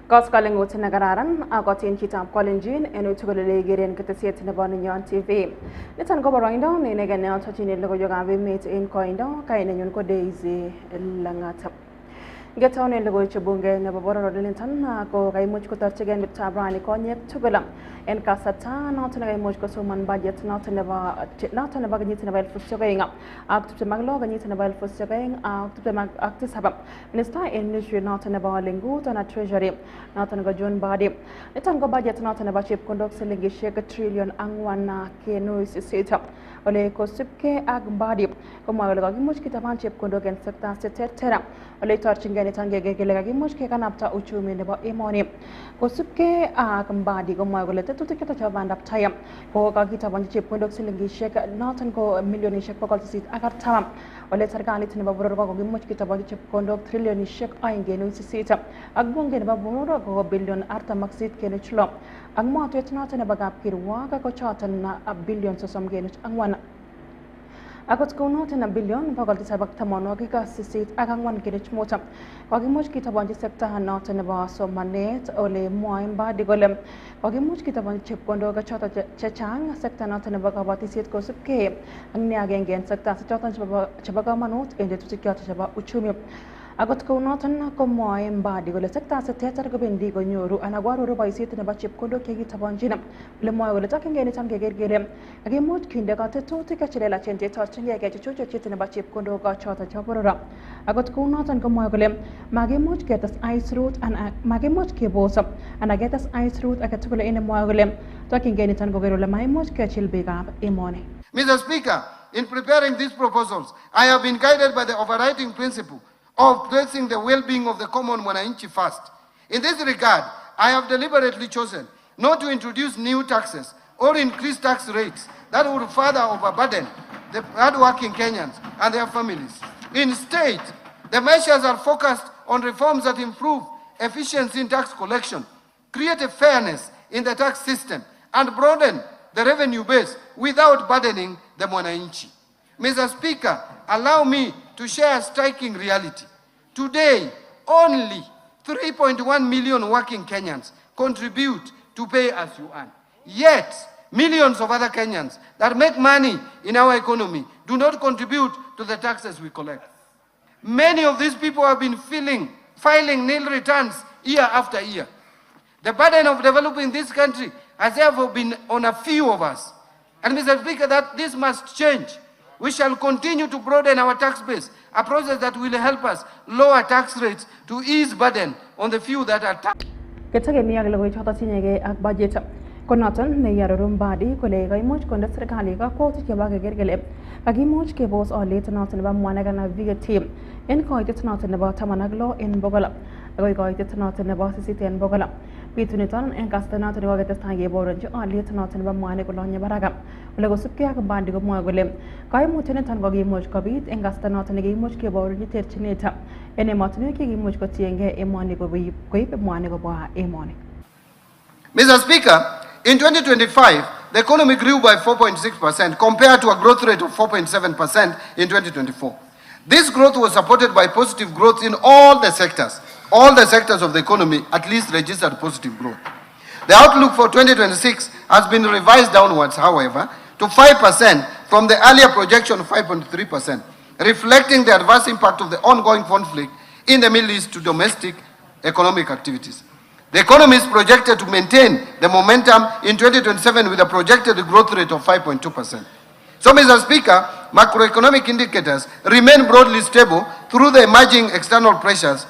Gos calling out Nagararan, I got in Chitam Collinjin, and it's going to lay in Kitasit in the Nenyon TV. Let's go around down in again now touching in Logoiywekab Emet in Coindo, Nenyon ko Daisy Langat. Get on in Logoiywekab Bunge, never borrow Linton, go Raimuch Kotachigan with Tabrani Cognac Tugulam, and Casata, not in a Mushko Suman budget, not in a bagnet in a well for surveying up, out to the Maglog and in a well for surveying, out to the Actis Habab. Minister in Nishri, not in a barling good and a treasury, not on a John body. Let's go budget, not in a ship conduct selling a shake $1 trillion angwana Kenois set up. Ole Kosipke Ag body, Komagagimush Kitaban chip conduct and sector terra. Ole torching Genitangagimush Kanapta Uchumi about Emoni. Kosipke Ag body, Gomagoleta to take a band up time. Kogagita one chip conduct selling a shake, not and go a million shake for seat Agartam. Ole Sargalit in Babugimuch Kitaban chip conduct $1 trillion shake Ingenu set up. Agungan Babura go $1 billion Arta Maxit Kenichlo. Angmo to not in a bagap Kirwaga go chartan $1 billion so some gainage angwana. I got go not in $1 billion, Pogol Sabak Tamonogica seat Agangwan Girich Motam. Wagimuch Kitabanji sector not in a bar so manet, Ole Moimba de Golem. Wagimuch Kitaban chip Gondoga Chata Chachang, sector not in a bagabati seat goes of K. And Niagan sector Chatan Chabagamanot in the Tusikata Chaba Uchumi. I got go not and come and body will sector as a theatre go bendigo nuru and a guaro by seat in a batchip condo kegitabanjinum. Lemoy will attack again it and get him. Again, mood kindergarten to take a chilla change touching a get a church in a batchip condo got shot at Chapora. I got go not and come mogulem. Magimuch get us ice root and Magimuch kibos up and I get us ice root a category in a mogulem. Talking again it and go very my much catchil big up a morning. Mr. Speaker, in preparing these proposals, I have been guided by the overriding principle of placing the well-being of the common Mwananchi first. In this regard, I have deliberately chosen not to introduce new taxes or increase tax rates that would further overburden the hard-working Kenyans and their families. Instead, the measures are focused on reforms that improve efficiency in tax collection, create a fairness in the tax system, and broaden the revenue base without burdening the Mwananchi. Mr. Speaker, allow me to share a striking reality. Today, only 3.1 million working Kenyans contribute to pay as you earn. Yet, millions of other Kenyans that make money in our economy do not contribute to the taxes we collect. Many of these people have been filing nil returns year after year. The burden of developing this country has therefore been on a few of us. And Mr. Speaker, that this must change. We shall continue to broaden our tax base, a process that will help us lower tax rates to ease burden on the few that are taxed. Budget. Konatan ne yarum badi kolega imuch konda serikali ka koti ke baga gergele agi much ke boss or late not in ba managa na via team in koite not in ba tamanaglo in bogala ago koite not in ba city in bogala pitunitan en kastana to ga testange boron jo late not in ba managa lo nya baraga lego supke ak bandi go mogole kai mutene tan go gi much ko bit en kastana to ne gi much ke boron ni terchineta ene matne ke gi much ko tienge e mani go bi ko ipe mani go ba e mani. Mr. Speaker, in 2025, the economy grew by 4.6% compared to a growth rate of 4.7% in 2024. This growth was supported by positive growth in all the sectors. All the sectors of the economy at least registered positive growth. The outlook for 2026 has been revised downwards, however, to 5% from the earlier projection of 5.3%, reflecting the adverse impact of the ongoing conflict in the Middle East to domestic economic activities. The economy is projected to maintain the momentum in 2027 with a projected growth rate of 5.2%. So, Mr. Speaker, macroeconomic indicators remain broadly stable through the emerging external pressures,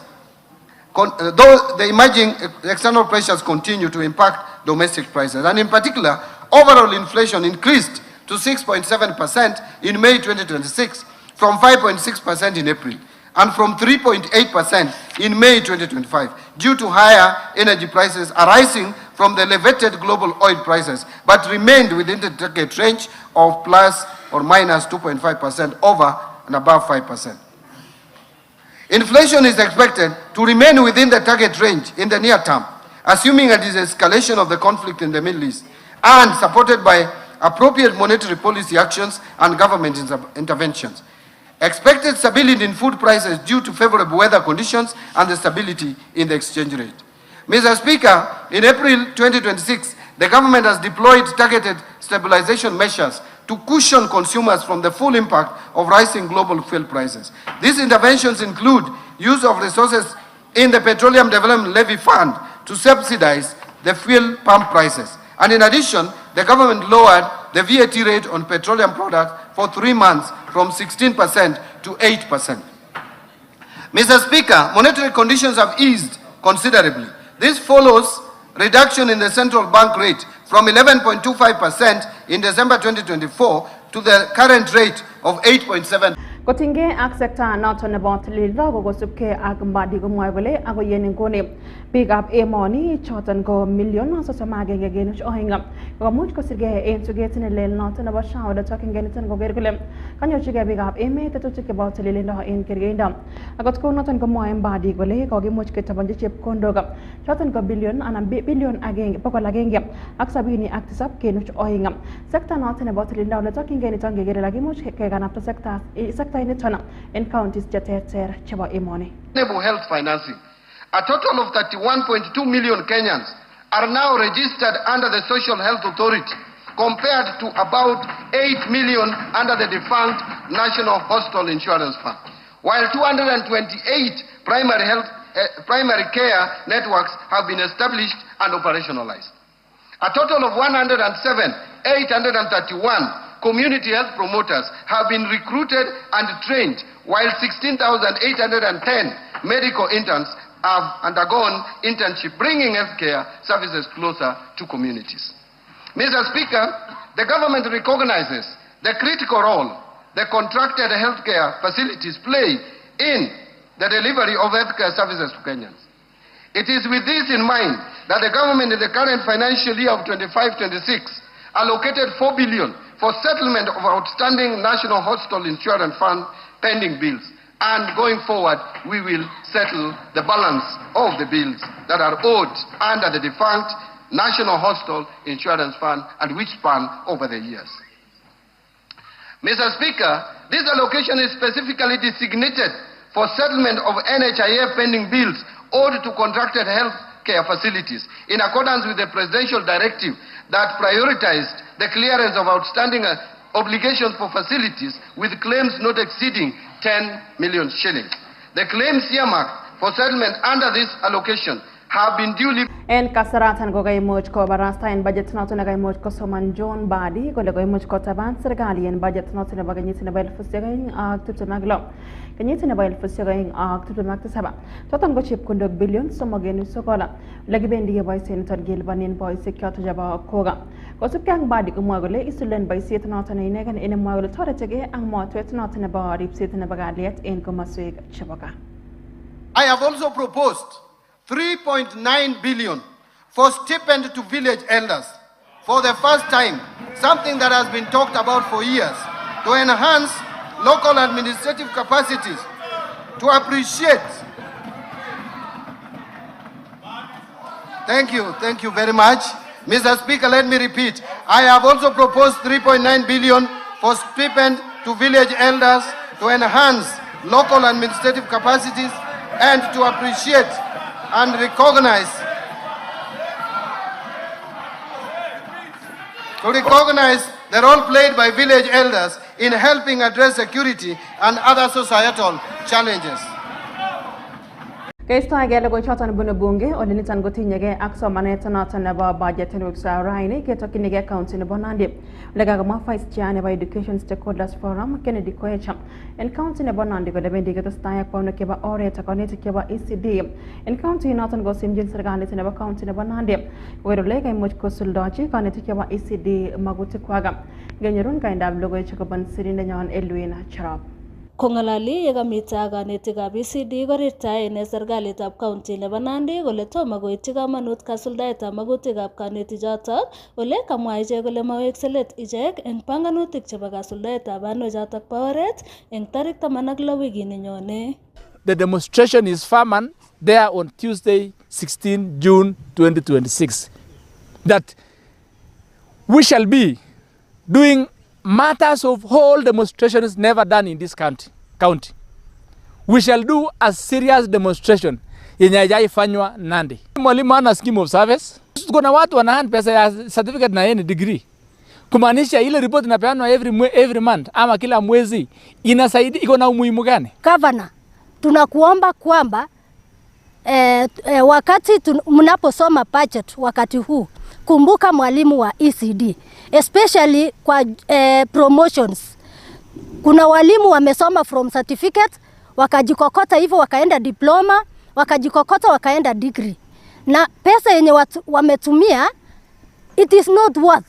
though the emerging external pressures continue to impact domestic prices. And in particular, overall inflation increased to 6.7% in May 2026 from 5.6% in April, and from 3.8% in May 2025 due to higher energy prices arising from the elevated global oil prices, but remained within the target range of plus or minus 2.5% over and above 5%. Inflation is expected to remain within the target range in the near term, assuming a de-escalation of the conflict in the Middle East and supported by appropriate monetary policy actions and government interventions. Expected stability in food prices due to favorable weather conditions and the stability in the exchange rate. Mr. Speaker, in April 2026, the government has deployed targeted stabilization measures to cushion consumers from the full impact of rising global fuel prices. These interventions include use of resources in the Petroleum Development Levy Fund to subsidize the fuel pump prices. And in addition, the government lowered the VAT rate on petroleum products for 3 months from 16% to 8%. Mr. Speaker, monetary conditions have eased considerably. This follows reduction in the central bank rate from 11.25% in December 2024 to the current rate of 8.7%. Kotinge ak sekta noton nebo tililindo kosubkei ak mbadi komwoe kole ako yen nguni biikab emoni choton ko million 31.2 komuch kosirgei en tuget nelel noton nebo SHA ole tokengei niton koker kole kanyorchigei biikab emet tetutik chebo tililindo en kergeindo. Akot kou noton komwoe mbadi kole kokimuch ketabanchi chepkondok choton ko billion anan billion 177.2. Sekta noton nebo tililindo ole tokengei niton kekere kakimuch kekanapta sekta niton in counties cheterter chebo emoni. Health financing. A total of 31.2 million Kenyans are now registered under the Social Health Authority, compared to about 8 million under the defunct National Hospital Insurance Fund, while 228 primary care networks have been established and operationalized. A total of 107,831 community health promoters have been recruited and trained, while 16,810 medical interns have undergone internship, bringing healthcare services closer to communities. Mr. Speaker, the government recognizes the critical role the contracted healthcare facilities play in the delivery of healthcare services to Kenyans. It is with this in mind that the government in the current financial year of 25-26 allocated 4 billion for settlement of outstanding National Hospital Insurance Fund pending bills. And going forward, we will settle the balance of the bills that are owed under the defunct National Hospital Insurance Fund and which span over the years. Mr. Speaker, this allocation is specifically designated for settlement of NHIF pending bills owed to contracted health care facilities in accordance with the presidential directive that prioritized the clearance of outstanding obligations for facilities with claims not exceeding 10 million shillings. The claims earmarked for settlement under this allocation have been duly en kasaratan ko kaimuch kobarasta en budget noton nekaimuch kosoman John Badi kole koimuch kotaban serikali en budget noton nebo kenyit nebo 2026 kenyit nebo 2027 choton ko chepkondok billion 3.9 ole kibendi keboisien niton kelipanen boisiek choton chebo koga. Kosubkei ak Badi komwoe kole isulen boisiet noton inegen en mwoe kole toretigei ak motwet noton nebo ripset nebo kalyet en komoswek chebo gaa. I have also proposed 3.9 billion for stipend to village elders for the first time, something that has been talked about for years, to enhance local administrative capacities, to appreciate. Thank you very much. Mr. Speaker, let me repeat. I have also proposed 3.9 billion for stipend to village elders to enhance local administrative capacities and to appreciate and recognize the role played by village elders in helping address security and other societal challenges. Keistoegei logoiwek choton bunu bunge ole niton kotinyegei ak somanet noton nebo budget en wiksa raini ketokchinigei county nebo Nandi ole kakomwa vice chair nebo Education Stakeholders Forum Kennedy Koech en county nebo Nandi kole bendi ketestai ak paunik chebo oret ak konetik chebo ECD en county noton kosimchin serikalit nebo county nebo Nandi koker ole kaimuch kosuldochi konetik chebo ECD magutikwak. Ngenyorun kaindab logoiwek kobun sirindenyon Elwin Cherop. Kongalali yekamita kanetikab ECD korirtaen serikalitab county nebo Nandi kole tomo koityi kamanut kasuldaetab magutikab kanetichoto ole kamwa ichek kole mawekse let ichek eng panganutik chebo kasuldaetab banwechoto bo oret eng tarik 16 wikini nyone. The demonstration is firm there on Tuesday 16 June 2026 that we shall be doing matters of whole demonstrations never done in this county. We shall do a serious demonstration yenye haijafanywa Nandi. Mwalimu ana scheme of service. Kuna watu wanahan pesa ya certificate na yeni degree. Kumaanisha ile report inapeanwa every month ama kila mwezi inasaidia, iko na umuhimu gani? Governor, tunakuomba kwamba wakati mnaposoma budget wakati huu, kumbuka mwalimu wa ECD, especially kwa promotions. Kuna walimu wamesoma from certificate wakajikokota hivyo wakaenda diploma, wakajikokota wakaenda degree, na pesa yenye wametumia it is not worth.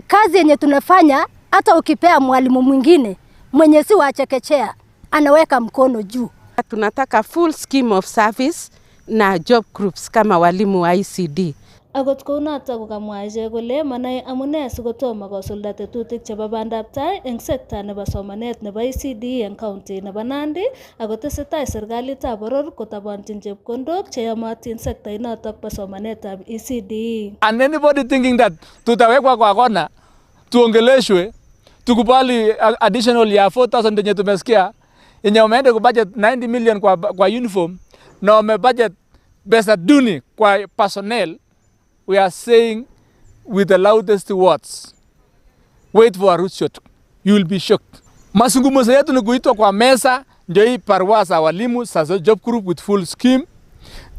Kazi yenye tunafanya, hata ukipea mwalimu mwingine mwenye si wa chekechea anaweka mkono juu. Tunataka full scheme of service na job groups kama walimu wa ECD. Agot kounata kokamwae kole manai amune sikotoma kosulda tetutik chebo bandab tai eng sekta nebo somanet nebo ECD eng county nebo Nandi, akotesetai serikalitab boror kotabanjin chepkondok cheyomotin sekta inotok bo somanetab ECD. And anybody thinking that tutawekwa kwa kona tuongeleshwe tukubali additional ya 4,000 yenye tumesikia yenye umeenda ku budget 90 million kwa uniform na ume budget pesa duni kwa personnel, we are saying with the loudest words, wait for a root shot, you will be shocked. Mazungumzo yetu ni kuitwa kwa meza, ndio hii parwasa walimu sasa job group with full scheme,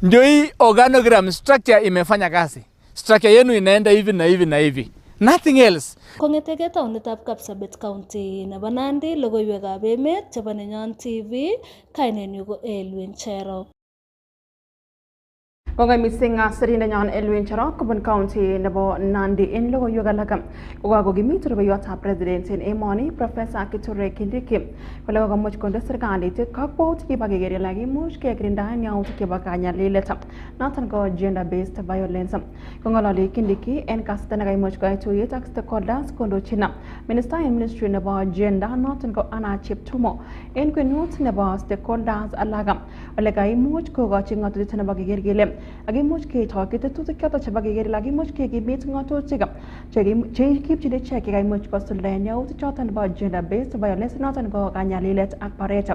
ndio hii organogram structure imefanya kazi. Structure yenu inaenda hivi na hivi na hivi. Nothing else. Kongeteke taonitab Kapsabet County nebo Nandi, logoiywekab emet chebo Nenyon TV, kainenyu ko Elwin Cherop. Kongoi mising Nenyon Elwin Cherop kobun county nebo Nandi en logoiwek alak kokakokimit rubeiwotab president en emoni Professor Kithure Kindiki kole kokomuch konde serikalit kakwautik chebo keker kele kimuch kekirindaen yautik chebo kanyalilet noton ko gender based violence. Kongololi Kindiki en kasarta nekaimuch koyai tuyet ak stakeholders kondochin minister en ministry nebo gender noton ko Anna Cheptumo en kwenut nebo stakeholders alak ole kaimuch kokochi ng'atutik nebo keker kele akimuch kechoki tetutik choton chebo keker kele akimuch kekimit ng'atutik cheikipchin ichek kaimuch kosuldaen yautik choton nebo gender based violence noton ko kanyalilet ak baret.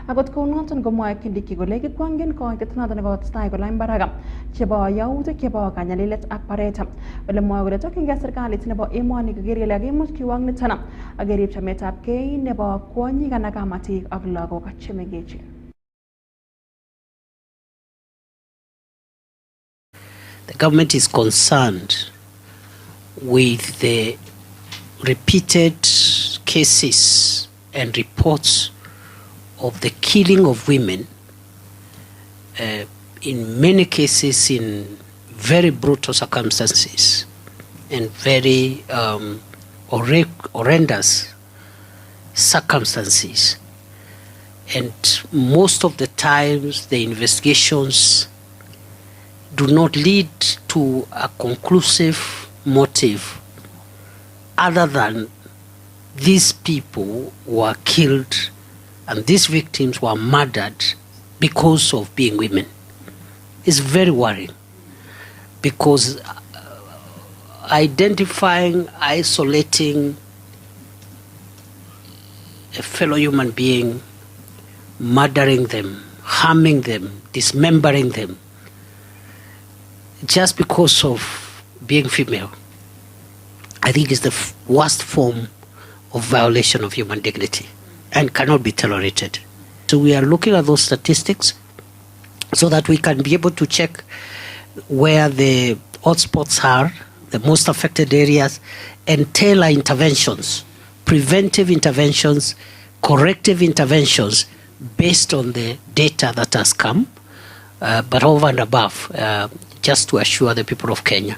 Akot kou noton komwoe Kindiki kole kikwangyin koitet noton nekotestai kolany barak chebo yautik chebo kanyalilet ak baret. Ole mwoe kole tokyingei serikalit nebo emoni koker kele akimuch kiwong niton ak kerib chametabgei nebo kwonyik anan kamatik ak lagok chemengechen. The government is concerned with the repeated cases and reports of the killing of women, in many cases in very brutal circumstances and very horrendous circumstances. And most of the times the investigations do not lead to a conclusive motive other than these people were killed and these victims were murdered because of being women. It's very worrying because identifying, isolating a fellow human being, murdering them, harming them, dismembering them, just because of being female, I think is the worst form of violation of human dignity and cannot be tolerated. So we are looking at those statistics so that we can be able to check where the hotspots are, the most affected areas, and tailor interventions, preventive interventions, corrective interventions based on the data that has come, but over and above, just to assure the people of Kenya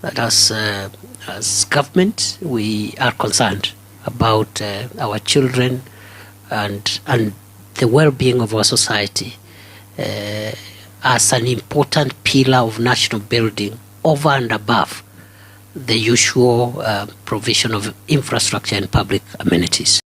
that as government, we are concerned about our children and the well-being of our society as an important pillar of national building over and above the usual provision of infrastructure and public amenities.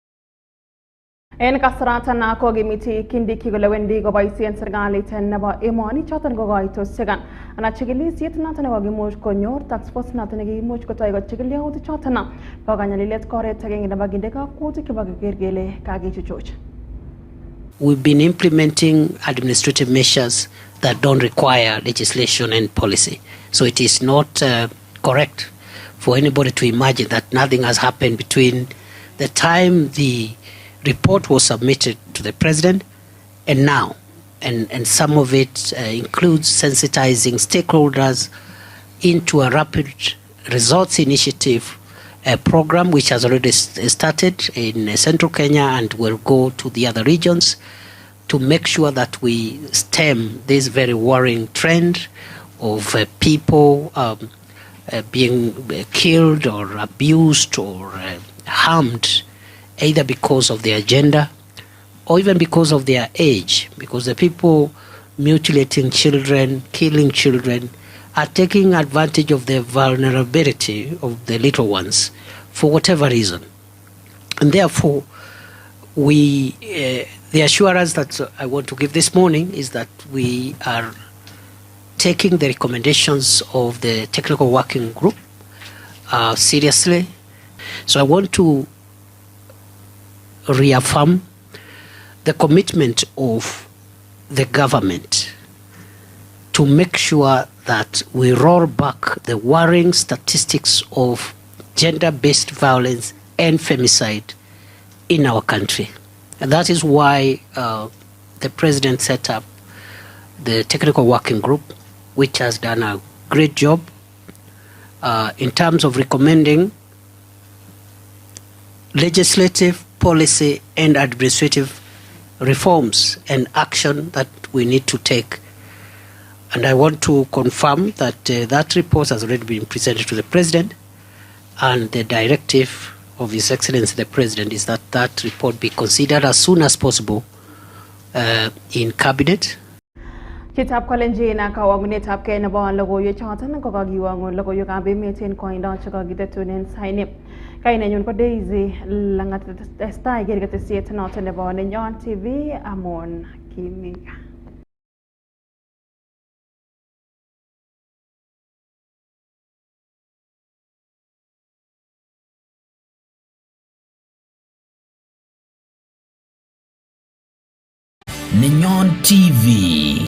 En kasaratan na kokimiti Kindiki kole wendi koboisien serikalit nebo emoni choton kokoitosiek anan chikilisiet noton nekokimuch konyor task force noton nekimuch kotoi kochikil yautik choton bo kanyalilet koret agenge nebo kinde kakwautiik chebo keker kele kakichuchuch. We've been implementing administrative measures that don't require legislation and policy. So it is not correct for anybody to imagine that nothing has happened between the time the report was submitted to the president and now. And some of it includes sensitizing stakeholders into a rapid results initiative program, which has already started in central Kenya and will go to the other regions to make sure that we stem this very worrying trend of people being killed or abused or harmed, either because of their gender or even because of their age, because the people mutilating children, killing children, are taking advantage of the vulnerability of the little ones for whatever reason. And therefore, the assurance that I want to give this morning is that we are taking the recommendations of the technical working group seriously. So I want to reaffirm the commitment of the government to make sure that we roll back the worrying statistics of gender-based violence and femicide in our country. And that is why the president set up the technical working group, which has done a great job in terms of recommending legislative, policy, and administrative reforms and action that we need to take. And I want to confirm that that report has already been presented to the president, and the directive of His Excellency the President is that that report be considered as soon as possible in cabinet. Chitab Kalenjin kawangunetab kay nebo logoiwek choton kokakiwangun logoiywekab emet en koindo chekakitetunen saini. Kay Nenyon ko Daisy Langat testai iker ketesiet noton nebo Nenyon TV amon Kimii Gaa. Nenyon TV.